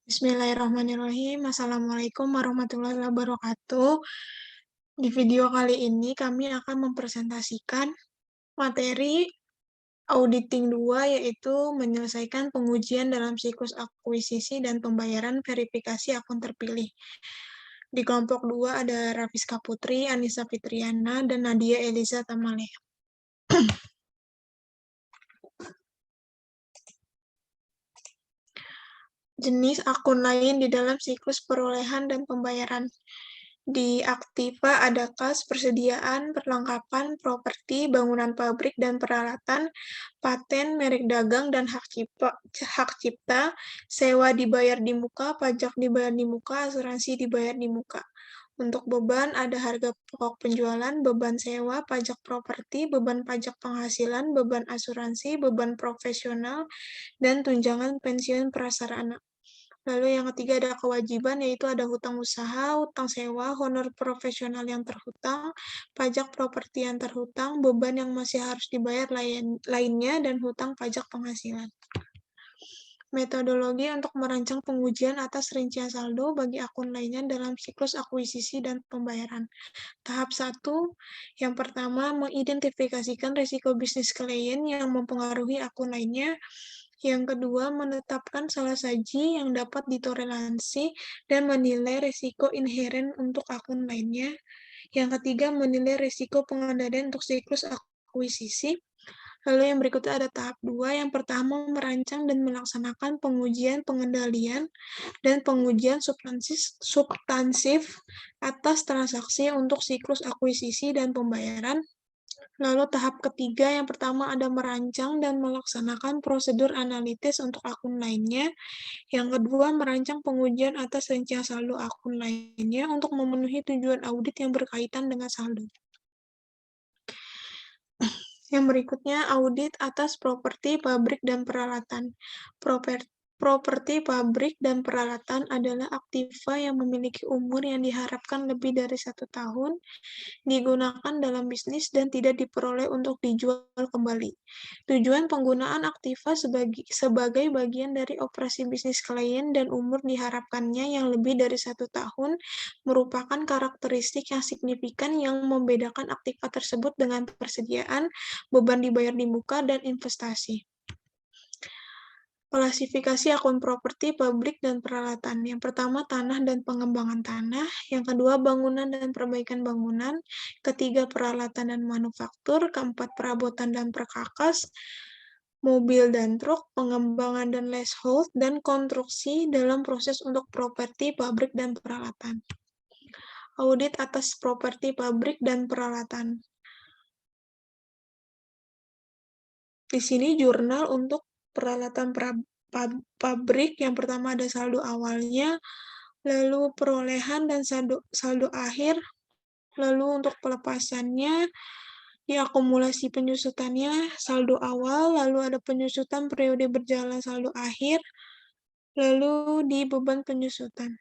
Bismillahirrahmanirrahim. Assalamualaikum warahmatullahi wabarakatuh. Di video kali ini kami akan mempresentasikan materi auditing 2, yaitu menyelesaikan pengujian dalam siklus akuisisi dan pembayaran verifikasi akun terpilih. Di kelompok 2 ada Rafiska Putri, Anissa Fitriana, dan Nadia Eliza Tamaleh. Jenis akun lain di dalam siklus perolehan dan pembayaran. Di aktiva ada kas, persediaan, perlengkapan, properti, bangunan pabrik dan peralatan, paten, merek dagang, dan hak cipta, sewa dibayar di muka, pajak dibayar di muka, asuransi dibayar di muka. Untuk beban ada harga pokok penjualan, beban sewa, pajak properti, beban pajak penghasilan, beban asuransi, beban profesional, dan tunjangan pensiun prasarana. Lalu yang ketiga ada kewajiban, yaitu ada hutang usaha, hutang sewa, honor profesional yang terhutang, pajak properti yang terhutang, beban yang masih harus dibayar lainnya, dan hutang pajak penghasilan. Metodologi untuk merancang pengujian atas rincian saldo bagi akun lainnya dalam siklus akuisisi dan pembayaran. Tahap 1, yang pertama, mengidentifikasikan risiko bisnis klien yang mempengaruhi akun lainnya. Yang kedua, menetapkan salah saji yang dapat ditoleransi dan menilai risiko inheren untuk akun lainnya. Yang ketiga, menilai risiko pengendalian untuk siklus akuisisi. Lalu yang berikutnya ada tahap 2, yang pertama merancang dan melaksanakan pengujian pengendalian dan pengujian substansif atas transaksi untuk siklus akuisisi dan pembayaran. Lalu tahap ketiga, yang pertama ada merancang dan melaksanakan prosedur analitis untuk akun lainnya. Yang kedua, merancang pengujian atas rincian saldo akun lainnya untuk memenuhi tujuan audit yang berkaitan dengan saldo. Yang berikutnya, audit atas properti, pabrik, dan peralatan. Properti, pabrik, dan peralatan adalah aktiva yang memiliki umur yang diharapkan lebih dari 1 tahun, digunakan dalam bisnis, dan tidak diperoleh untuk dijual kembali. Tujuan penggunaan aktiva sebagai bagian dari operasi bisnis klien dan umur diharapkannya yang lebih dari 1 tahun merupakan karakteristik yang signifikan yang membedakan aktiva tersebut dengan persediaan, beban dibayar di muka, dan investasi. Klasifikasi akun properti, pabrik, dan peralatan. Yang pertama, tanah dan pengembangan tanah. Yang kedua, bangunan dan perbaikan bangunan. Ketiga, peralatan dan manufaktur. Keempat, perabotan dan perkakas. Mobil dan truk, pengembangan dan leasehold, dan konstruksi dalam proses untuk properti, pabrik, dan peralatan. Audit atas properti, pabrik, dan peralatan. Di sini jurnal untuk peralatan pabrik. Yang pertama ada saldo awalnya, lalu perolehan dan saldo akhir, lalu untuk pelepasannya, diakumulasi penyusutannya, saldo awal, lalu ada penyusutan periode berjalan saldo akhir, lalu di beban penyusutan.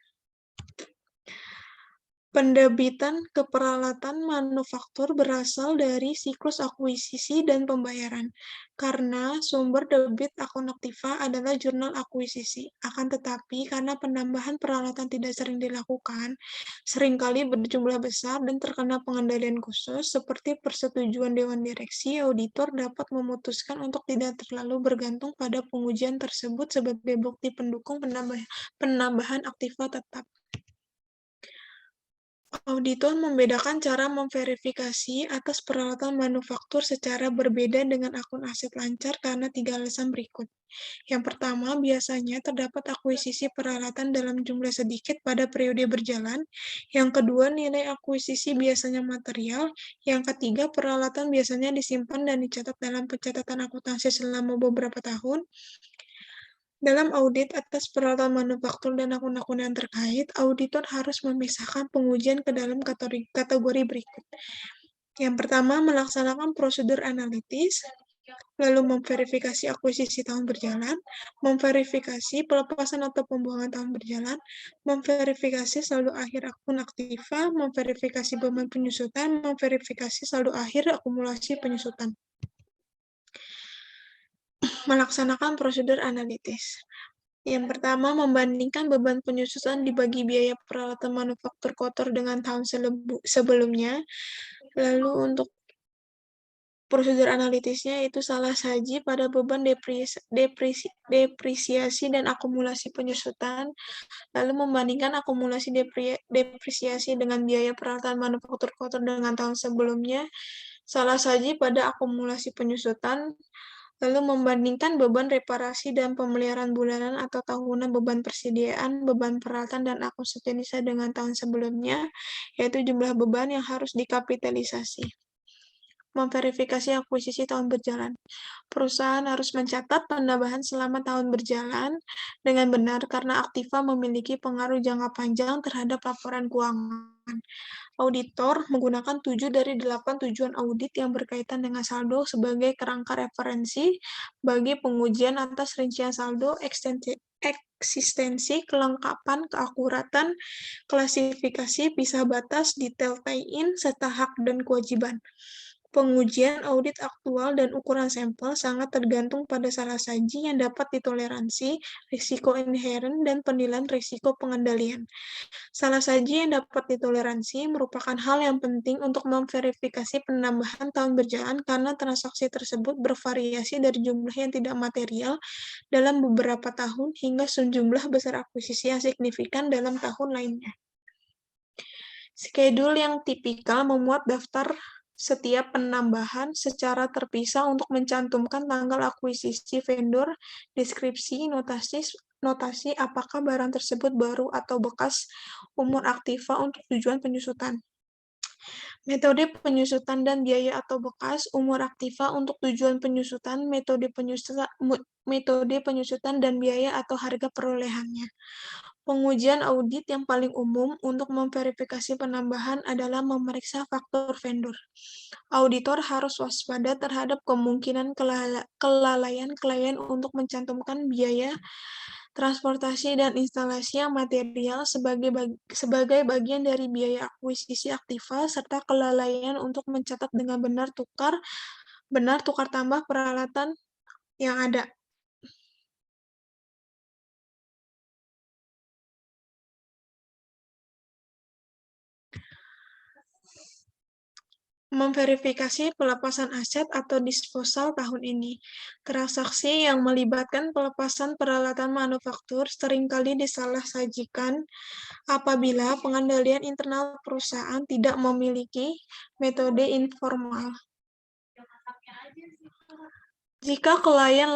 Pendebitan ke peralatan manufaktur berasal dari siklus akuisisi dan pembayaran, karena sumber debit akun aktiva adalah jurnal akuisisi. Akan tetapi, karena penambahan peralatan tidak sering dilakukan, seringkali berjumlah besar dan terkena pengendalian khusus, seperti persetujuan Dewan Direksi, auditor dapat memutuskan untuk tidak terlalu bergantung pada pengujian tersebut sebagai bukti pendukung penambahan aktiva tetap. Auditor membedakan cara memverifikasi atas peralatan manufaktur secara berbeda dengan akun aset lancar karena 3 alasan berikut. Yang pertama, biasanya terdapat akuisisi peralatan dalam jumlah sedikit pada periode berjalan. Yang kedua, nilai akuisisi biasanya material. Yang ketiga, peralatan biasanya disimpan dan dicatat dalam pencatatan akuntansi selama beberapa tahun. Dalam audit atas peralatan manufaktur dan akun-akun yang terkait, auditor harus memisahkan pengujian ke dalam kategori berikut. Yang pertama, melaksanakan prosedur analitis, lalu memverifikasi akuisisi tahun berjalan, memverifikasi pelepasan atau pembuangan tahun berjalan, memverifikasi saldo akhir akun aktiva, memverifikasi beban penyusutan, memverifikasi saldo akhir akumulasi penyusutan. Melaksanakan prosedur analitis. Yang pertama, membandingkan beban penyusutan dibagi biaya peralatan manufaktur kotor dengan tahun sebelumnya. Lalu untuk prosedur analitisnya itu salah saji pada beban depresiasi dan akumulasi penyusutan, lalu membandingkan akumulasi depresiasi dengan biaya peralatan manufaktur kotor dengan tahun sebelumnya, salah saji pada akumulasi penyusutan, lalu membandingkan beban reparasi dan pemeliharaan bulanan atau tahunan, beban persediaan, beban peralatan, dan akusetenisa dengan tahun sebelumnya, yaitu jumlah beban yang harus dikapitalisasi. Memverifikasi akuisisi tahun berjalan. Perusahaan harus mencatat penambahan selama tahun berjalan dengan benar karena aktiva memiliki pengaruh jangka panjang terhadap laporan keuangan. Auditor menggunakan 7 dari 8 tujuan audit yang berkaitan dengan saldo sebagai kerangka referensi bagi pengujian atas rincian saldo, eksistensi, kelengkapan, keakuratan, klasifikasi, pisah batas, detail tie-in, serta hak dan kewajiban. Pengujian audit aktual dan ukuran sampel sangat tergantung pada salah saji yang dapat ditoleransi, risiko inheren, dan penilaian risiko pengendalian. Salah saji yang dapat ditoleransi merupakan hal yang penting untuk memverifikasi penambahan tahun berjalan karena transaksi tersebut bervariasi dari jumlah yang tidak material dalam beberapa tahun hingga sejumlah besar akuisisi yang signifikan dalam tahun lainnya. Skedul yang tipikal memuat daftar setiap penambahan secara terpisah untuk mencantumkan tanggal akuisisi vendor, deskripsi, notasi apakah barang tersebut baru atau bekas, umur aktiva untuk tujuan penyusutan. Metode penyusutan dan biaya atau bekas, umur aktiva untuk tujuan penyusutan, metode penyusutan dan biaya atau harga perolehannya. Pengujian audit yang paling umum untuk memverifikasi penambahan adalah memeriksa faktor vendor. Auditor harus waspada terhadap kemungkinan kelalaian klien untuk mencantumkan biaya transportasi dan instalasi yang material sebagai bagian dari biaya akuisisi aktiva, serta kelalaian untuk mencatat dengan benar tukar tambah peralatan yang ada. Memverifikasi pelepasan aset atau disposal tahun ini. Transaksi yang melibatkan pelepasan peralatan manufaktur seringkali disalah-sajikan apabila pengendalian internal perusahaan tidak memiliki metode informal. Jika klien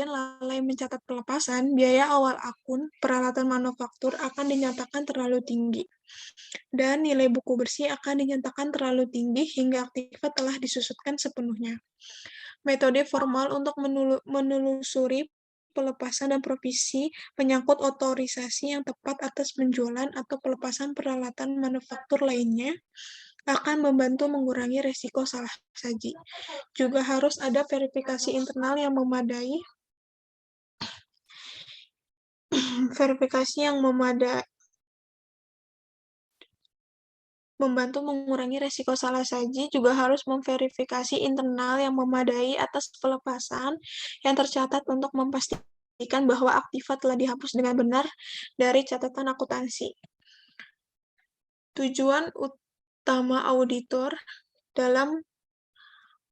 lalai mencatat pelepasan, biaya awal akun peralatan manufaktur akan dinyatakan terlalu tinggi, dan nilai buku bersih akan dinyatakan terlalu tinggi hingga aktiva telah disusutkan sepenuhnya. Metode formal untuk menelusuri pelepasan dan provisi menyangkut otorisasi yang tepat atas penjualan atau pelepasan peralatan manufaktur lainnya akan membantu mengurangi risiko salah saji. Juga harus ada verifikasi internal yang memadai membantu mengurangi risiko salah saji, juga harus memverifikasi internal yang memadai atas pelepasan yang tercatat untuk memastikan bahwa aktiva telah dihapus dengan benar dari catatan akuntansi. Tujuan utama auditor dalam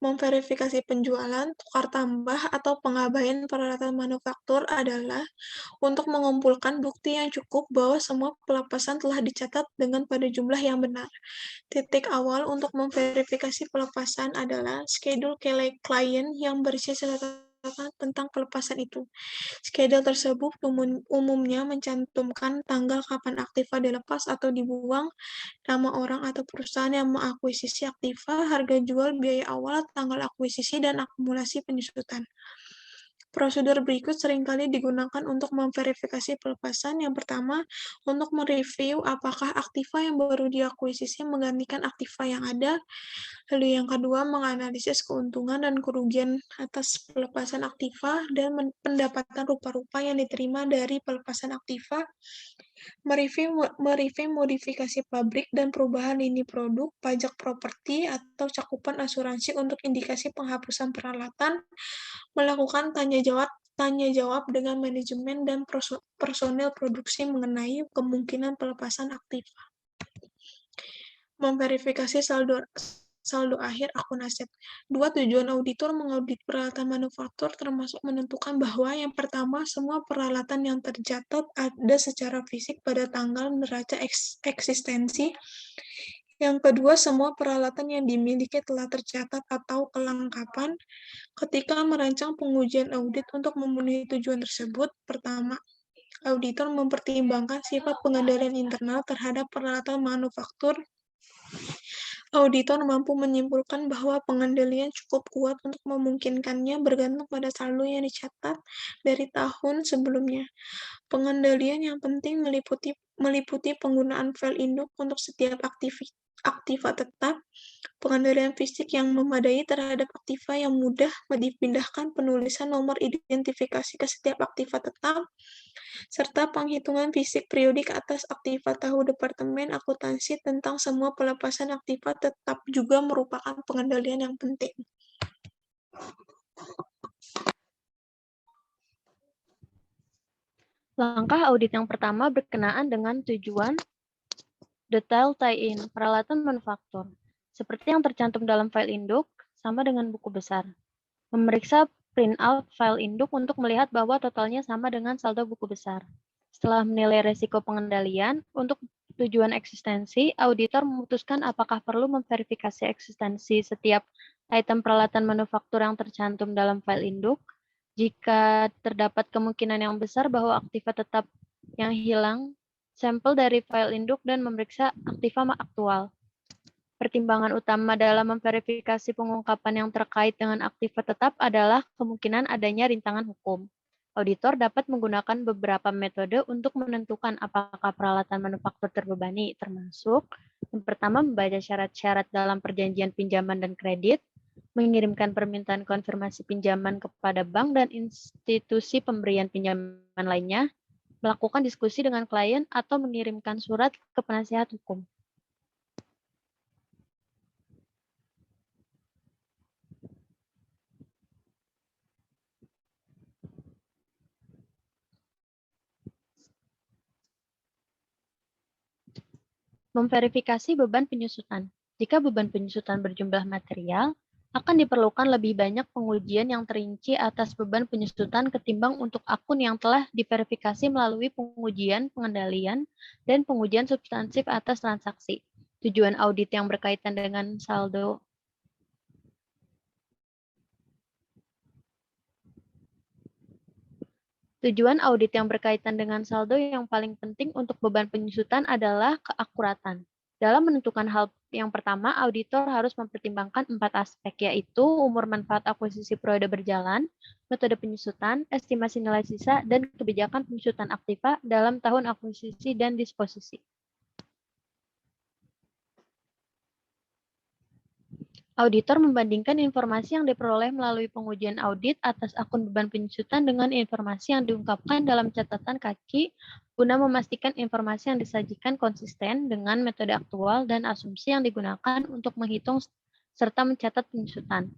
memverifikasi penjualan, tukar tambah, atau pengabaian peralatan manufaktur adalah untuk mengumpulkan bukti yang cukup bahwa semua pelepasan telah dicatat dengan pada jumlah yang benar. Titik awal untuk memverifikasi pelepasan adalah skedul klien yang berisi catatan tentang pelepasan itu. Skedul tersebut umumnya mencantumkan tanggal kapan aktiva dilepas atau dibuang, nama orang atau perusahaan yang mengakuisisi aktiva, harga jual, biaya awal, tanggal akuisisi, dan akumulasi penyusutan. Prosedur berikut seringkali digunakan untuk memverifikasi pelepasan. Yang pertama, untuk mereview apakah aktiva yang baru diakuisisi menggantikan aktiva yang ada. Lalu yang kedua, menganalisis keuntungan dan kerugian atas pelepasan aktiva dan pendapatan rupa-rupa yang diterima dari pelepasan aktiva. Mereview modifikasi pabrik dan perubahan lini produk, pajak properti, atau cakupan asuransi untuk indikasi penghapusan peralatan, melakukan tanya jawab tanya jawab dengan manajemen dan personel produksi mengenai kemungkinan pelepasan aktiva. Memverifikasi saldo akhir akun aset. Dua tujuan auditor mengaudit peralatan manufaktur termasuk menentukan bahwa yang pertama, semua peralatan yang tercatat ada secara fisik pada tanggal neraca eksistensi. Yang kedua, semua peralatan yang dimiliki telah tercatat atau kelengkapan. Ketika merancang pengujian audit untuk memenuhi tujuan tersebut, pertama, auditor mempertimbangkan sifat pengendalian internal terhadap peralatan manufaktur. Auditor mampu menyimpulkan bahwa pengendalian cukup kuat untuk memungkinkannya bergantung pada saldo yang dicatat dari tahun sebelumnya. Pengendalian yang penting meliputi penggunaan file induk untuk setiap aktiva tetap, pengendalian fisik yang memadai terhadap aktiva yang mudah dipindahkan, penulisan nomor identifikasi ke setiap aktiva tetap, serta penghitungan fisik periodik atas aktiva tahu Departemen Akuntansi tentang semua pelepasan aktiva tetap juga merupakan pengendalian yang penting. Langkah audit yang pertama berkenaan dengan tujuan detail tie-in peralatan manufaktur. Seperti yang tercantum dalam file induk, sama dengan buku besar. Memeriksa print-out file induk untuk melihat bahwa totalnya sama dengan saldo buku besar. Setelah menilai risiko pengendalian, untuk tujuan eksistensi, auditor memutuskan apakah perlu memverifikasi eksistensi setiap item peralatan manufaktur yang tercantum dalam file induk. Jika terdapat kemungkinan yang besar bahwa aktiva tetap yang hilang, sampel dari file induk dan memeriksa aktiva aktual. Pertimbangan utama dalam memverifikasi pengungkapan yang terkait dengan aktiva tetap adalah kemungkinan adanya rintangan hukum. Auditor dapat menggunakan beberapa metode untuk menentukan apakah peralatan manufaktur terbebani, termasuk yang pertama membaca syarat-syarat dalam perjanjian pinjaman dan kredit, mengirimkan permintaan konfirmasi pinjaman kepada bank dan institusi pemberian pinjaman lainnya, melakukan diskusi dengan klien, atau mengirimkan surat ke penasihat hukum. Memverifikasi beban penyusutan. Jika beban penyusutan berjumlah material, akan diperlukan lebih banyak pengujian yang terinci atas beban penyusutan ketimbang untuk akun yang telah diverifikasi melalui pengujian pengendalian dan pengujian substansif atas transaksi. Tujuan audit yang berkaitan dengan saldo Tujuan audit yang berkaitan dengan saldo yang paling penting untuk beban penyusutan adalah keakuratan. Dalam menentukan hal yang pertama, auditor harus mempertimbangkan 4 aspek, yaitu umur manfaat akuisisi periode berjalan, metode penyusutan, estimasi nilai sisa, dan kebijakan penyusutan aktiva dalam tahun akuisisi dan disposisi. Auditor membandingkan informasi yang diperoleh melalui pengujian audit atas akun beban penyusutan dengan informasi yang diungkapkan dalam catatan kaki guna memastikan informasi yang disajikan konsisten dengan metode aktual dan asumsi yang digunakan untuk menghitung serta mencatat penyusutan.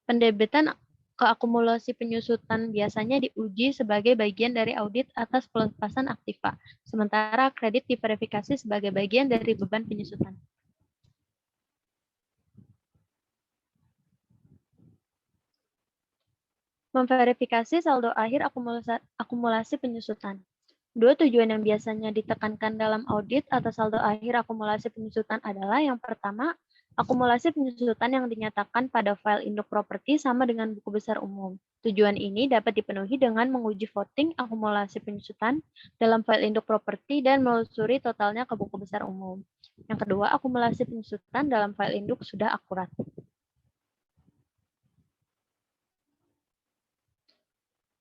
Pendebitan keakumulasi penyusutan biasanya diuji sebagai bagian dari audit atas pelepasan aktiva, sementara kredit diverifikasi sebagai bagian dari beban penyusutan. Memverifikasi saldo akhir akumulasi penyusutan. Dua tujuan yang biasanya ditekankan dalam audit atas saldo akhir akumulasi penyusutan adalah yang pertama, akumulasi penyusutan yang dinyatakan pada file induk properti sama dengan buku besar umum. Tujuan ini dapat dipenuhi dengan menguji voting akumulasi penyusutan dalam file induk properti dan menelusuri totalnya ke buku besar umum. Yang kedua, akumulasi penyusutan dalam file induk sudah akurat.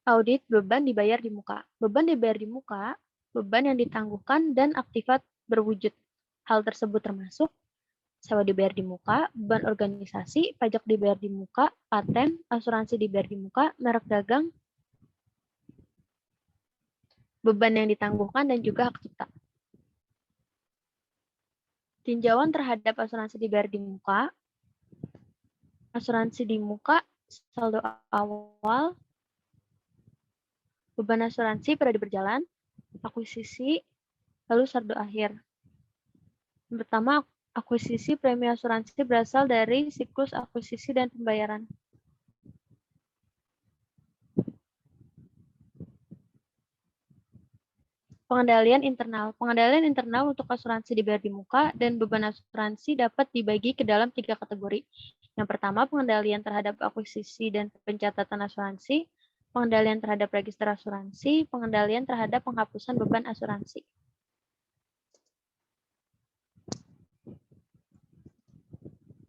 Audit beban dibayar di muka. Beban dibayar di muka, beban yang ditangguhkan dan aktiva berwujud. Hal tersebut termasuk sewa dibayar di muka, beban organisasi, pajak dibayar di muka, paten, asuransi dibayar di muka, merek dagang, beban yang ditangguhkan dan juga hak cipta. Tinjauan terhadap asuransi dibayar di muka, asuransi di muka, saldo awal, beban asuransi periode berjalan, akuisisi, lalu saldo akhir. Yang pertama, akuisisi premi asuransi berasal dari siklus akuisisi dan pembayaran. Pengendalian internal. Pengendalian internal untuk asuransi dibayar di muka dan beban asuransi dapat dibagi ke dalam 3 kategori. Yang pertama, pengendalian terhadap akuisisi dan pencatatan asuransi, pengendalian terhadap register asuransi, pengendalian terhadap penghapusan beban asuransi.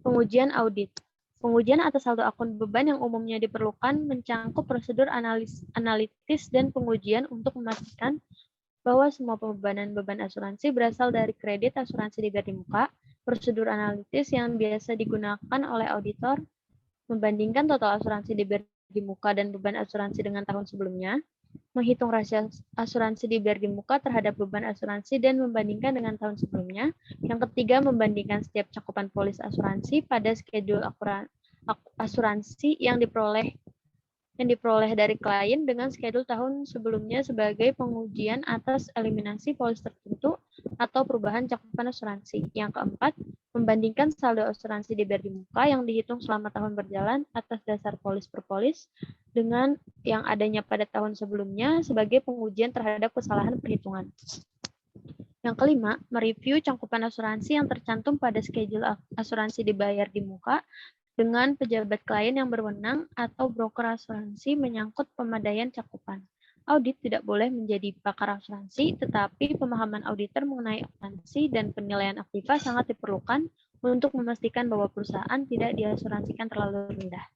Pengujian audit. Pengujian atas saldo akun beban yang umumnya diperlukan mencangkup prosedur analitis dan pengujian untuk memastikan bahwa semua pembebanan beban asuransi berasal dari kredit asuransi dibayar di muka, prosedur analitis yang biasa digunakan oleh auditor, membandingkan total asuransi dibayar di muka dan beban asuransi dengan tahun sebelumnya, menghitung rasio asuransi dibayar di muka terhadap beban asuransi dan membandingkan dengan tahun sebelumnya. Yang ketiga, membandingkan setiap cakupan polis asuransi pada schedule asuransi yang diperoleh dari klien dengan schedule tahun sebelumnya sebagai pengujian atas eliminasi polis tertentu atau perubahan cakupan asuransi. Yang keempat, membandingkan saldo asuransi dibayar di muka yang dihitung selama tahun berjalan atas dasar polis per polis dengan yang adanya pada tahun sebelumnya sebagai pengujian terhadap kesalahan perhitungan. Yang kelima, mereview cakupan asuransi yang tercantum pada schedule asuransi dibayar di muka dengan pejabat klien yang berwenang atau broker asuransi menyangkut pemadaian cakupan. Audit tidak boleh menjadi pakar asuransi, tetapi pemahaman auditor mengenai asuransi dan penilaian aktiva sangat diperlukan untuk memastikan bahwa perusahaan tidak diasuransikan terlalu rendah.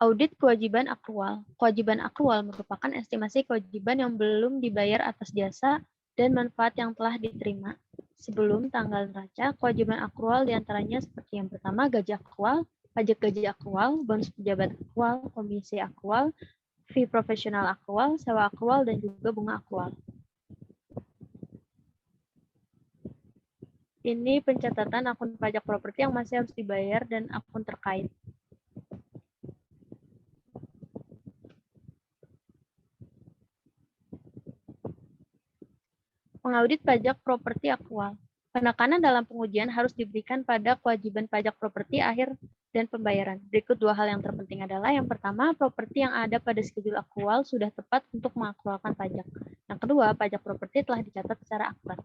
Audit kewajiban akrual. Kewajiban akrual merupakan estimasi kewajiban yang belum dibayar atas jasa dan manfaat yang telah diterima sebelum tanggal neraca. Kewajiban akrual diantaranya seperti yang pertama, gaji akrual, pajak gaji akrual, bonus pejabat akrual, komisi akrual, fee profesional akrual, sewa akrual, dan juga bunga akrual. Ini pencatatan akun pajak properti yang masih harus dibayar dan akun terkait. Mengaudit pajak properti akrual. Penekanan dalam pengujian harus diberikan pada kewajiban pajak properti akhir dan pembayaran. Berikut dua hal yang terpenting adalah yang pertama, properti yang ada pada schedule akrual sudah tepat untuk mengakrualkan pajak. Yang kedua, pajak properti telah dicatat secara akurat.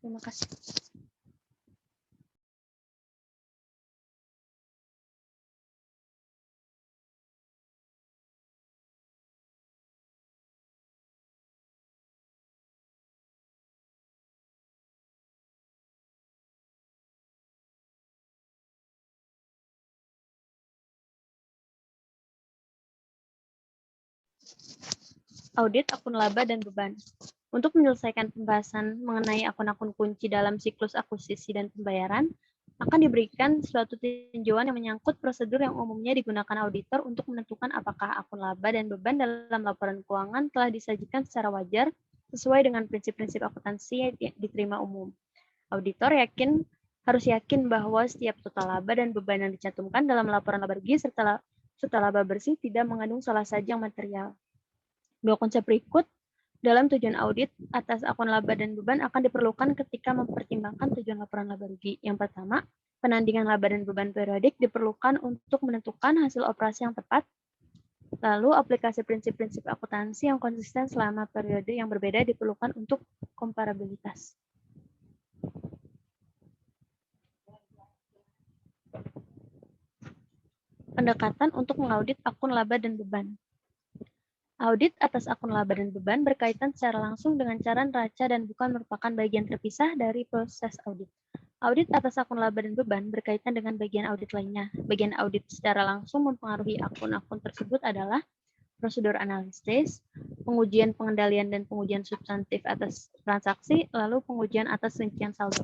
Terima kasih. Audit akun laba dan beban. Untuk menyelesaikan pembahasan mengenai akun-akun kunci dalam siklus akuisisi dan pembayaran, akan diberikan suatu tinjauan yang menyangkut prosedur yang umumnya digunakan auditor untuk menentukan apakah akun laba dan beban dalam laporan keuangan telah disajikan secara wajar sesuai dengan prinsip-prinsip akuntansi yang diterima umum. Auditor harus yakin bahwa setiap total laba dan beban yang dicantumkan dalam laporan laba rugi serta laba bersih tidak mengandung salah sajang material. Dua konsep berikut dalam tujuan audit atas akun laba dan beban akan diperlukan ketika mempertimbangkan tujuan laporan laba rugi. Yang pertama, penandingan laba dan beban periodik diperlukan untuk menentukan hasil operasi yang tepat. Lalu, aplikasi prinsip-prinsip akuntansi yang konsisten selama periode yang berbeda diperlukan untuk komparabilitas. Pendekatan untuk mengaudit akun laba dan beban. Audit atas akun laba dan beban berkaitan secara langsung dengan cara neraca dan bukan merupakan bagian terpisah dari proses audit. Audit atas akun laba dan beban berkaitan dengan bagian audit lainnya. Bagian audit secara langsung mempengaruhi akun-akun tersebut adalah prosedur analisis, pengujian pengendalian dan pengujian substantif atas transaksi, lalu pengujian atas rincian saldo.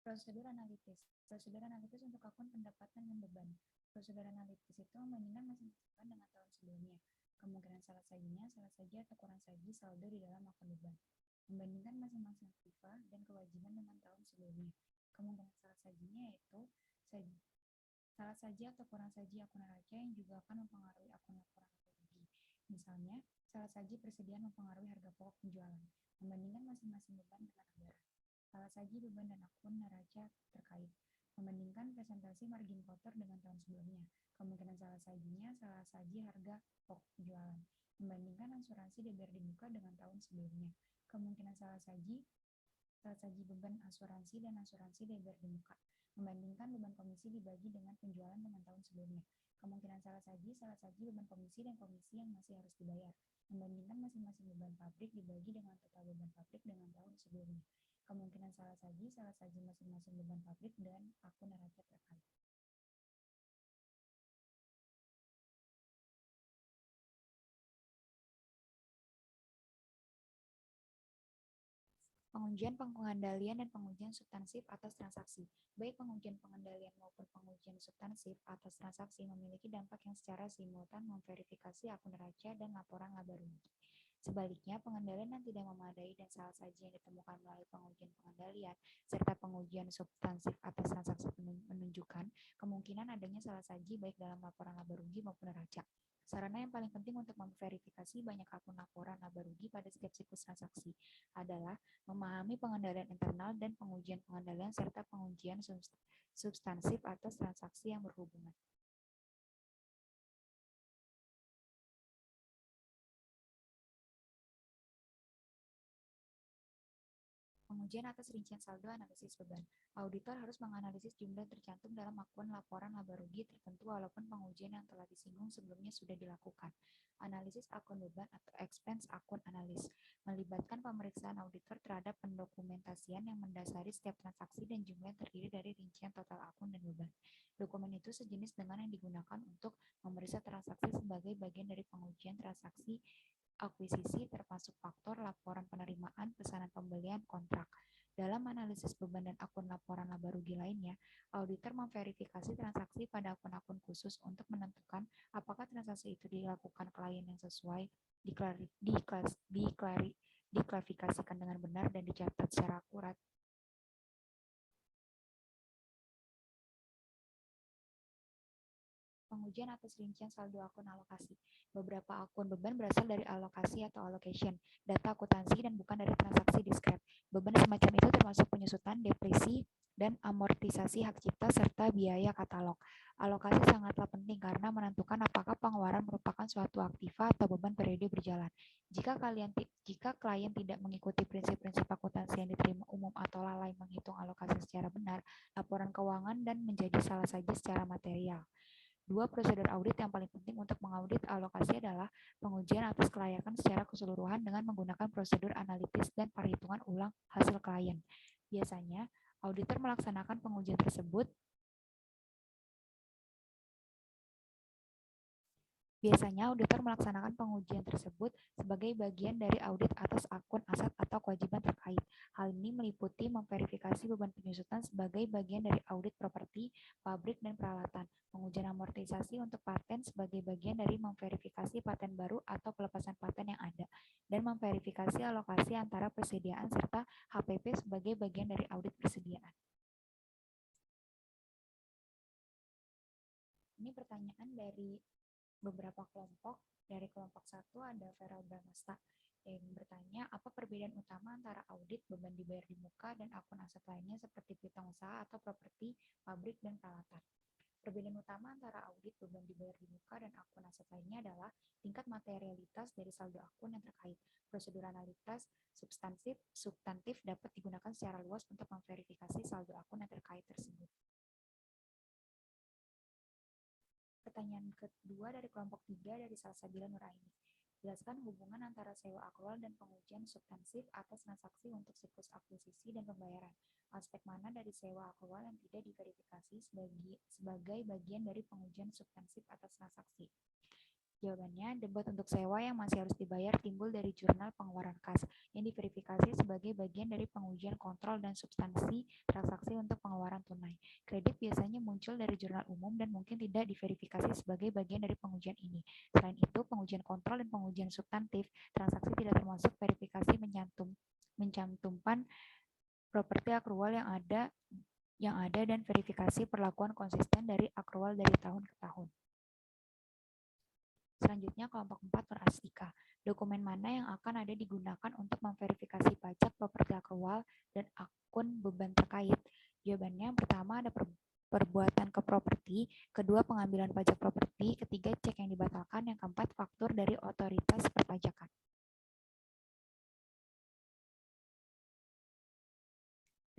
Prosedur analitis. Prosedur analitis untuk akun pendapatan dan beban. Prosedur analitis itu membandingkan masing-masing dengan tahun sebelumnya. Kemungkinan salah sajinya salah saji atau kurang saji saldo di dalam akun beban. Membandingkan masing-masing aktiva dan kewajiban dengan tahun sebelumnya. Kemungkinan salah sajinya yaitu salah saji atau kurang saji akun neraca yang juga akan mempengaruhi akun laporan laba rugi. Misalnya, salah saji persediaan mempengaruhi harga pokok penjualan. Membandingkan masing-masing beban dengan anggaran. Salah saji beban dan akun neraca terkait. Membandingkan presentasi margin kotor dengan tahun sebelumnya. Kemungkinan salah sajinya salah saji harga pokok penjualan. Membandingkan asuransi DBRD Muka dengan tahun sebelumnya. Kemungkinan salah saji beban asuransi dan asuransi DBRD Muka. Membandingkan beban komisi dibagi dengan penjualan dengan tahun sebelumnya. Kemungkinan salah saji beban komisi dan komisi yang masih harus dibayar. Membandingkan masing-masing beban pabrik dibagi dengan total beban pabrik dengan tahun sebelumnya. Kemungkinan salah saji masing-masing beban pabrik dan akun neraca terkait. Pengujian pengendalian dan pengujian substansif atas transaksi. Baik pengujian pengendalian maupun pengujian substansif atas transaksi memiliki dampak yang secara simultan memverifikasi akun neraca dan laporan laba rugi. Sebaliknya, pengendalian yang tidak memadai dan salah saji yang ditemukan melalui pengujian pengendalian serta pengujian substansif atas transaksi menunjukkan kemungkinan adanya salah saji baik dalam laporan laba rugi maupun neraca. Sarana yang paling penting untuk memverifikasi banyak akun laporan laba rugi pada setiap siklus transaksi adalah memahami pengendalian internal dan pengujian pengendalian serta pengujian substansif atas transaksi yang berhubungan. Pengujian atas rincian saldo analisis beban. Auditor harus menganalisis jumlah tercantum dalam akun laporan laba rugi tertentu walaupun pengujian yang telah disinggung sebelumnya sudah dilakukan. Analisis akun beban atau expense akun analis melibatkan pemeriksaan auditor terhadap pendokumentasian yang mendasari setiap transaksi dan jumlah yang terdiri dari rincian total akun dan beban. Dokumen itu sejenis dengan yang digunakan untuk memeriksa transaksi sebagai bagian dari pengujian transaksi akuisisi termasuk faktor laporan penerimaan, pesanan pembelian, kontrak. Dalam analisis beban dan akun laporan laba rugi lainnya, auditor memverifikasi transaksi pada akun-akun khusus untuk menentukan apakah transaksi itu dilakukan klien yang sesuai diklarifikasikan dengan benar dan dicatat secara akurat. Pengujian atas rincian saldo akun alokasi. Beberapa akun beban berasal dari alokasi atau allocation, data akuntansi, dan bukan dari transaksi diskrep. Beban semacam itu termasuk penyusutan, depresi, dan amortisasi hak cipta, serta biaya katalog. Alokasi sangatlah penting karena menentukan apakah pengeluaran merupakan suatu aktiva atau beban periode berjalan. Jika klien tidak mengikuti prinsip-prinsip akuntansi yang diterima umum atau lalai menghitung alokasi secara benar, laporan keuangan dan menjadi salah saji secara material. Dua prosedur audit yang paling penting untuk mengaudit alokasi adalah pengujian atas kelayakan secara keseluruhan dengan menggunakan prosedur analitis dan perhitungan ulang hasil klien. Biasanya, auditor melaksanakan pengujian tersebut sebagai bagian dari audit atas akun aset atau kewajiban terkait. Hal ini meliputi memverifikasi beban penyusutan sebagai bagian dari audit properti, pabrik, dan peralatan, pengujian amortisasi untuk paten sebagai bagian dari memverifikasi paten baru atau pelepasan paten yang ada, dan memverifikasi alokasi antara persediaan serta HPP sebagai bagian dari audit persediaan. Ini pertanyaan dari beberapa kelompok. Dari kelompok 1 ada Vera Bramasta yang bertanya, apa perbedaan utama antara audit beban dibayar di muka dan akun aset lainnya seperti piutang usaha atau properti, pabrik, dan peralatan? Perbedaan utama antara audit beban dibayar di muka dan akun aset lainnya adalah tingkat materialitas dari saldo akun yang terkait. Prosedur analitis substantif dapat digunakan secara luas untuk memverifikasi saldo akun yang terkait tersebut. Pertanyaan kedua dari kelompok 3 dari Salsabila Nuraini. Jelaskan hubungan antara sewa akrual dan pengujian substansif atas transaksi untuk siklus akuisisi dan pembayaran. Aspek mana dari sewa akrual yang tidak diverifikasi sebagai bagian dari pengujian substansif atas transaksi? Jawabannya, debit untuk sewa yang masih harus dibayar timbul dari jurnal pengeluaran kas yang diverifikasi sebagai bagian dari pengujian kontrol dan substansi transaksi untuk pengeluaran tunai. Kredit biasanya muncul dari jurnal umum dan mungkin tidak diverifikasi sebagai bagian dari pengujian ini. Selain itu, pengujian kontrol dan pengujian substantif transaksi tidak termasuk verifikasi mencantumkan properti akrual yang ada dan verifikasi perlakuan konsisten dari akrual dari tahun ke tahun. Selanjutnya, kelompok 4 berastika. Dokumen mana yang akan ada digunakan untuk memverifikasi pajak properti akrual dan akun beban terkait? Jawabannya, yang pertama ada perbuatan ke properti, kedua pengambilan pajak properti, ketiga cek yang dibatalkan, yang keempat faktur dari otoritas perpajakan.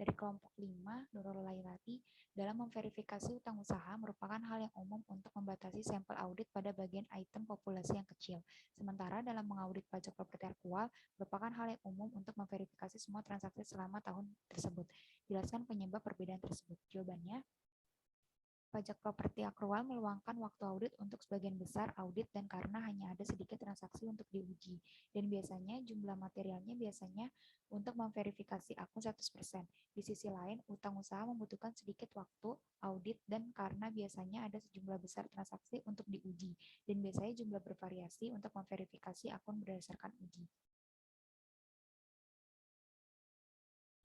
Dari kelompok 5, Nurul Lailati, dalam memverifikasi utang usaha merupakan hal yang umum untuk membatasi sampel audit pada bagian item populasi yang kecil. Sementara dalam mengaudit pajak properti akrual merupakan hal yang umum untuk memverifikasi semua transaksi selama tahun tersebut. Jelaskan penyebab perbedaan tersebut. Jawabannya, pajak properti akrual meluangkan waktu audit untuk sebagian besar audit dan karena hanya ada sedikit transaksi untuk diuji. Dan biasanya jumlah materialnya biasanya untuk memverifikasi akun 100%. Di sisi lain, utang usaha membutuhkan sedikit waktu audit dan karena biasanya ada sejumlah besar transaksi untuk diuji. Dan biasanya jumlah bervariasi untuk memverifikasi akun berdasarkan uji.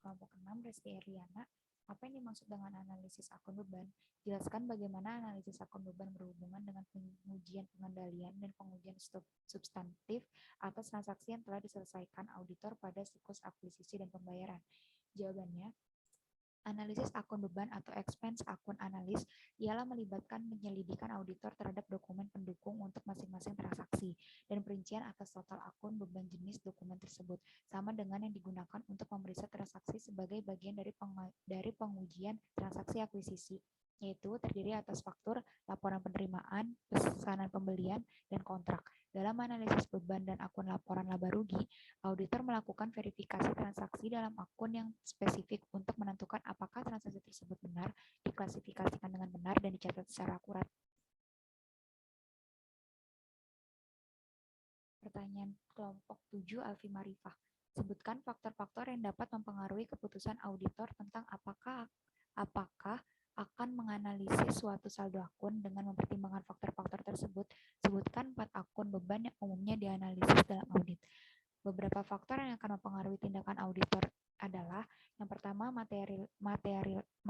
Kelompok 6, Resti Eriana. Apa yang dimaksud dengan analisis akun beban? Jelaskan bagaimana analisis akun beban berhubungan dengan pengujian pengendalian dan pengujian substantif atas transaksi yang telah diselesaikan auditor pada siklus akuisisi dan pembayaran. Jawabannya, analisis akun beban atau expense akun analis ialah melibatkan penyelidikan auditor terhadap dokumen pendukung untuk masing-masing transaksi dan perincian atas total akun beban jenis dokumen tersebut, sama dengan yang digunakan untuk memeriksa transaksi sebagai bagian dari pengujian transaksi akuisisi, yaitu terdiri atas faktur, laporan penerimaan, pesanan pembelian, dan kontrak. Dalam analisis beban dan akun laporan laba rugi, auditor melakukan verifikasi transaksi dalam akun yang spesifik untuk menentukan apakah transaksi tersebut benar, diklasifikasikan dengan benar, dan dicatat secara akurat. Pertanyaan kelompok 7, Alfi Marifah. Sebutkan faktor-faktor yang dapat mempengaruhi keputusan auditor tentang apakah akan menganalisis suatu saldo akun dengan mempertimbangkan faktor-faktor tersebut. Sebutkan 4 akun beban yang umumnya dianalisis dalam audit. Beberapa faktor yang akan mempengaruhi tindakan auditor adalah yang pertama,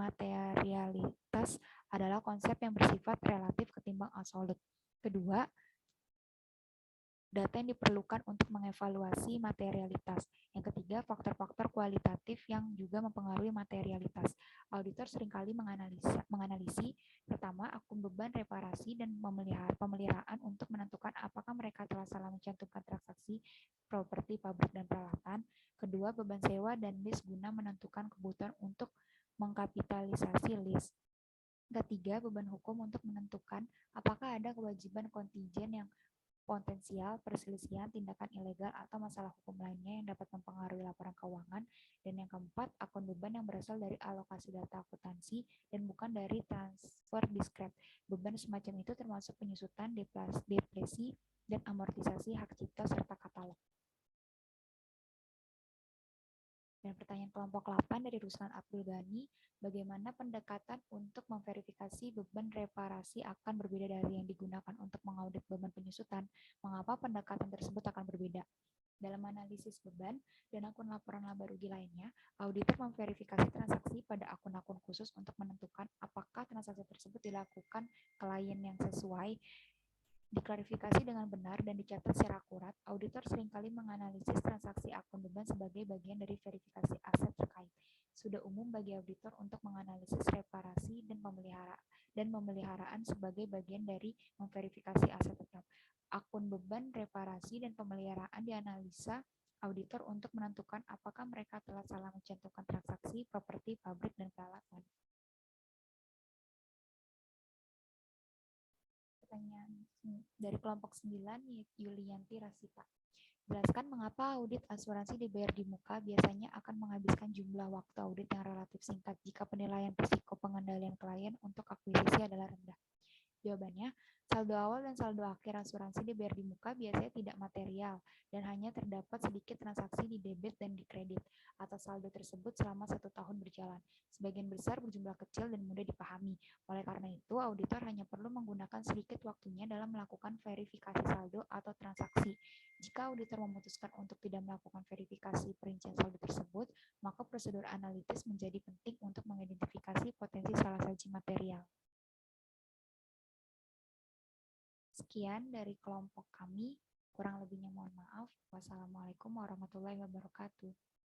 materialitas adalah konsep yang bersifat relatif ketimbang absolut. Kedua, data yang diperlukan untuk mengevaluasi materialitas. Yang ketiga, faktor-faktor kualitatif yang juga mempengaruhi materialitas. Auditor seringkali menganalisi pertama, akun beban reparasi dan pemeliharaan untuk menentukan apakah mereka telah salah mencantumkan transaksi properti, pabrik, dan peralatan. Kedua, beban sewa dan lease guna menentukan kebutuhan untuk mengkapitalisasi lease. Ketiga, beban hukum untuk menentukan apakah ada kewajiban kontingen yang potensial, perselisihan, tindakan ilegal, atau masalah hukum lainnya yang dapat mempengaruhi laporan keuangan. Dan yang keempat, akun beban yang berasal dari alokasi data akuntansi dan bukan dari transfer diskret. Beban semacam itu termasuk penyusutan, depresi, dan amortisasi hak cipta serta katalog. Dan pertanyaan kelompok 8 dari Ruslan Abdul Ghani, bagaimana pendekatan untuk memverifikasi beban reparasi akan berbeda dari yang digunakan untuk mengaudit beban penyusutan? Mengapa pendekatan tersebut akan berbeda? Dalam analisis beban dan akun laporan laba rugi lainnya, auditor memverifikasi transaksi pada akun-akun khusus untuk menentukan apakah transaksi tersebut dilakukan klien yang sesuai, diklarifikasi dengan benar, dan dicatat secara akurat. Auditor seringkali menganalisis transaksi akun beban sebagai bagian dari verifikasi aset terkait. Sudah umum bagi auditor untuk menganalisis reparasi dan pemeliharaan sebagai bagian dari memverifikasi aset tetap. Akun beban, reparasi, dan pemeliharaan dianalisa auditor untuk menentukan apakah mereka telah salah mencantumkan transaksi, properti, pabrik, dan peralatan. Pertanyaan dari kelompok 9, Yulianti Rasita. Jelaskan mengapa audit asuransi dibayar di muka biasanya akan menghabiskan jumlah waktu audit yang relatif singkat jika penilaian risiko pengendalian klien untuk akuisisi adalah rendah. Jawabannya, saldo awal dan saldo akhir asuransi dibayar di muka biasanya tidak material dan hanya terdapat sedikit transaksi di debit dan di kredit atas saldo tersebut selama 1 tahun berjalan. Sebagian besar berjumlah kecil dan mudah dipahami. Oleh karena itu, auditor hanya perlu menggunakan sedikit waktunya dalam melakukan verifikasi saldo atau transaksi. Jika auditor memutuskan untuk tidak melakukan verifikasi perincian saldo tersebut, maka prosedur analitis menjadi penting untuk mengidentifikasi potensi salah saji material. Sekian dari kelompok kami, kurang lebihnya mohon maaf. Wassalamualaikum warahmatullahi wabarakatuh.